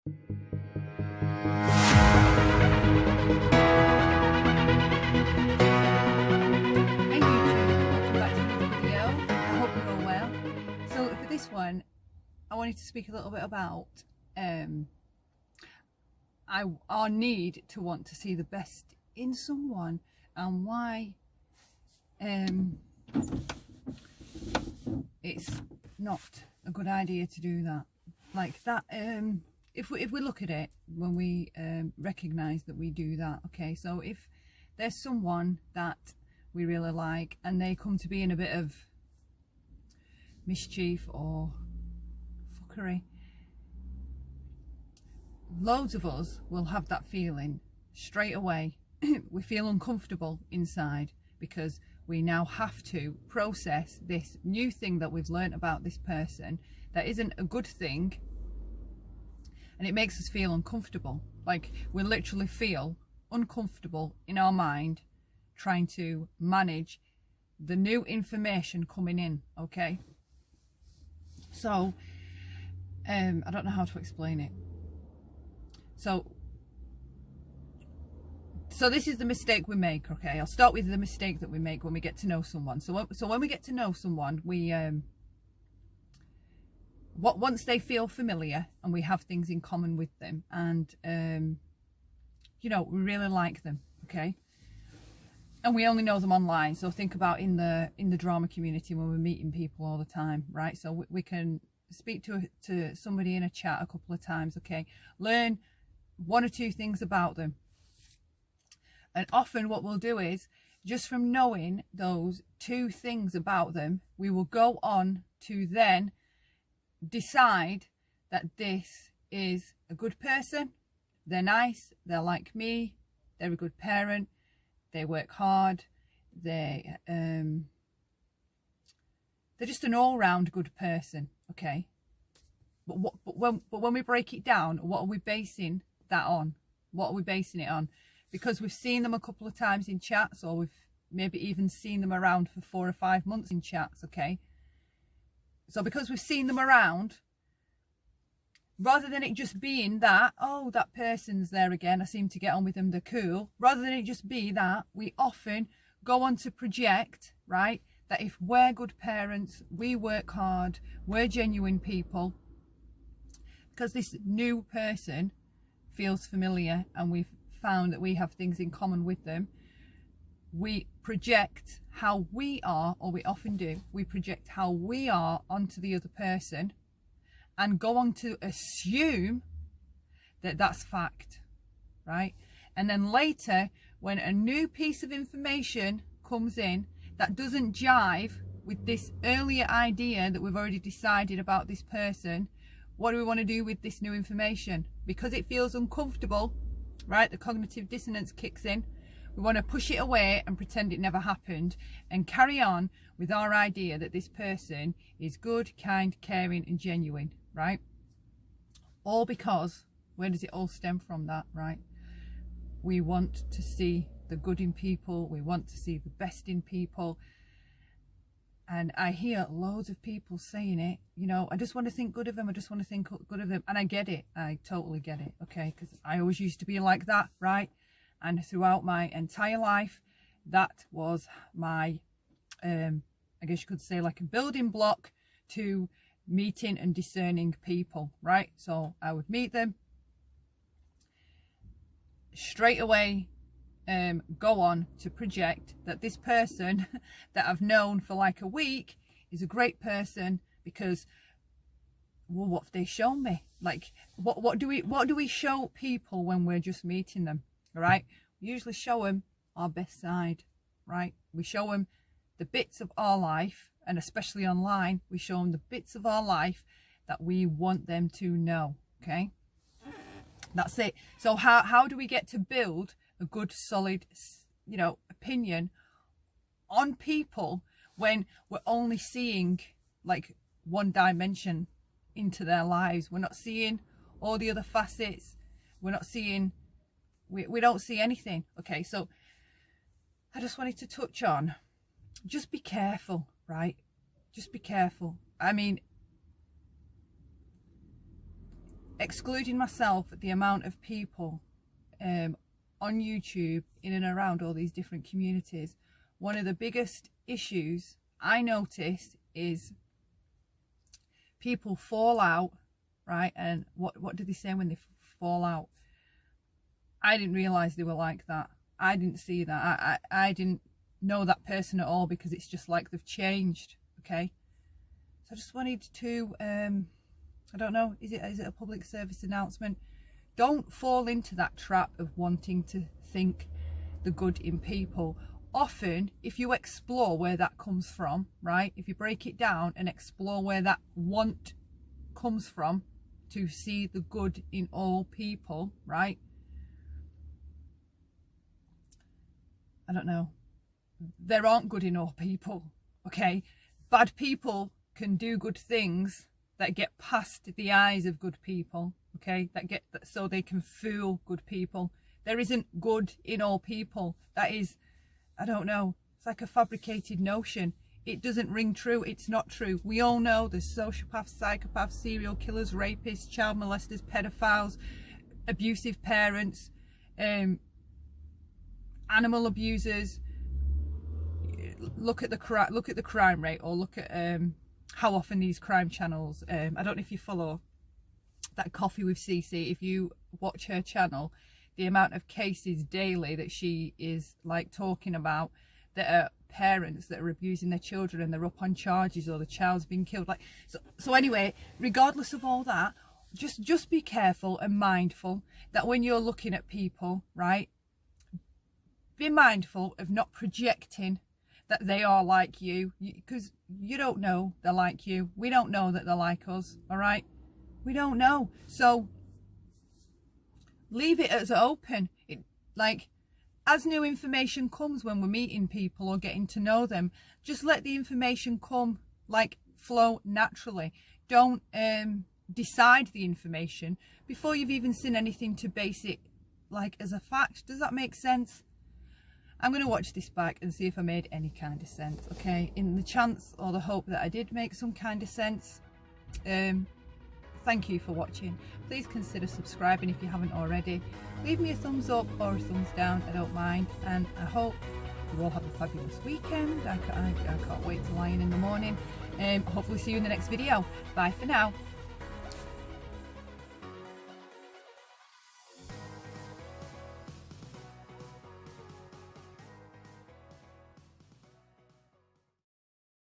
Hey YouTube, welcome back to another video. I hope you're all well. So for this one, I wanted to speak a little bit about our need to want to see the best in someone, and why it's not a good idea to do that. Like that, if we look at it, when we recognize that we do that, okay, so if there's someone that we really like and they come to be in a bit of mischief or fuckery, loads of us will have that feeling straight away. We feel uncomfortable inside because we now have to process this new thing that we've learned about this person that isn't a good thing, and it makes us feel uncomfortable. Like we literally feel uncomfortable in our mind trying to manage the new information coming in, okay? So I don't know how to explain it. So this is the mistake we make, okay? I'll start with the mistake that we make when we get to know someone. So when we get to know someone, we once they feel familiar and we have things in common with them, and you know, we really like them, okay? And we only know them online. So think about in the drama community when we're meeting people all the time, right? So we can speak to somebody in a chat a couple of times, okay? Learn one or two things about them. And often what we'll do is, just from knowing those two things about them, we will go on to then decide that this is a good person, they're nice, they're like me, they're a good parent, they work hard, they're just an all-round good person, okay? But when we break it down, what are we basing that on? What are we basing it on? Because we've seen them a couple of times in chats, or we've maybe even seen them around for 4 or 5 months in chats, okay? So because we've seen them around, rather than it just being that, oh, that person's there again, I seem to get on with them, they're cool, rather than it just be that, we often go on to project, right, that if we're good parents, we work hard, we're genuine people, because this new person feels familiar and we've found that we have things in common with them, we project how we are, or we often do, we project how we are onto the other person and go on to assume that that's fact, right? And then later, when a new piece of information comes in that doesn't jive with this earlier idea that we've already decided about this person, what do we want to do with this new information? Because it feels uncomfortable, right? The cognitive dissonance kicks in. We want to push it away and pretend it never happened and carry on with our idea that this person is good, kind, caring and genuine, right? All because, where does it all stem from? That, right? We want to see the good in people. We want to see the best in people. And I hear loads of people saying it, you know, I just want to think good of them. I just want to think good of them. And I get it. I totally get it. Okay. Because I always used to be like that. Right. And throughout my entire life, that was my, I guess you could say, like a building block to meeting and discerning people. Right. So I would meet them straight away. Go on to project that this person that I've known for like a week is a great person because, well, what have they shown me? Like, what do we show people when we're just meeting them? All right, we usually show them our best side, right? We show them the bits of our life, and especially online, we show them the bits of our life that we want them to know. Okay, that's it. So how do we get to build a good, solid, you know, opinion on people when we're only seeing like one dimension into their lives? We're not seeing all the other facets. We're not seeing, we don't see anything. Okay, so I just wanted to touch on, just be careful, right? Just be careful. I mean, excluding myself, the amount of people on YouTube in and around all these different communities, one of the biggest issues I noticed is people fall out, right? And what do they say when they fall out? I didn't realise they were like that. I didn't see that. I didn't know that person at all, because it's just like they've changed, okay? So I just wanted to, I don't know, is it a public service announcement? Don't fall into that trap of wanting to think the good in people. Often, if you explore where that comes from, right? If you break it down and explore where that want comes from, to see the good in all people, right? I don't know. There aren't good in all people, okay? Bad people can do good things that get past the eyes of good people, okay? So they can fool good people. There isn't good in all people. That is, I don't know, it's like a fabricated notion. It doesn't ring true. It's not true. We all know there's sociopaths, psychopaths, serial killers, rapists, child molesters, pedophiles, abusive parents, animal abusers. Look at the crime rate, or look at how often these crime channels. I don't know if you follow that Coffee with CC. If you watch her channel, the amount of cases daily that she is like talking about that are parents that are abusing their children and they're up on charges, or the child's been killed. Like so anyway, regardless of all that, just be careful and mindful that when you're looking at people, right, be mindful of not projecting that they are like you, because you don't know they're like you. We don't know that they're like us, all right? We don't know. So leave it as open. Like, as new information comes when we're meeting people or getting to know them, just let the information come, like, flow naturally. Don't decide the information before you've even seen anything to base it, like, as a fact. Does that make sense? I'm going to watch this back and see if I made any kind of sense, okay? In the chance or the hope that I did make some kind of sense. Thank you for watching. Please consider subscribing if you haven't already. Leave me a thumbs up or a thumbs down, I don't mind. And I hope you all have a fabulous weekend. I can't wait to lie in the morning. Hopefully see you in the next video. Bye for now.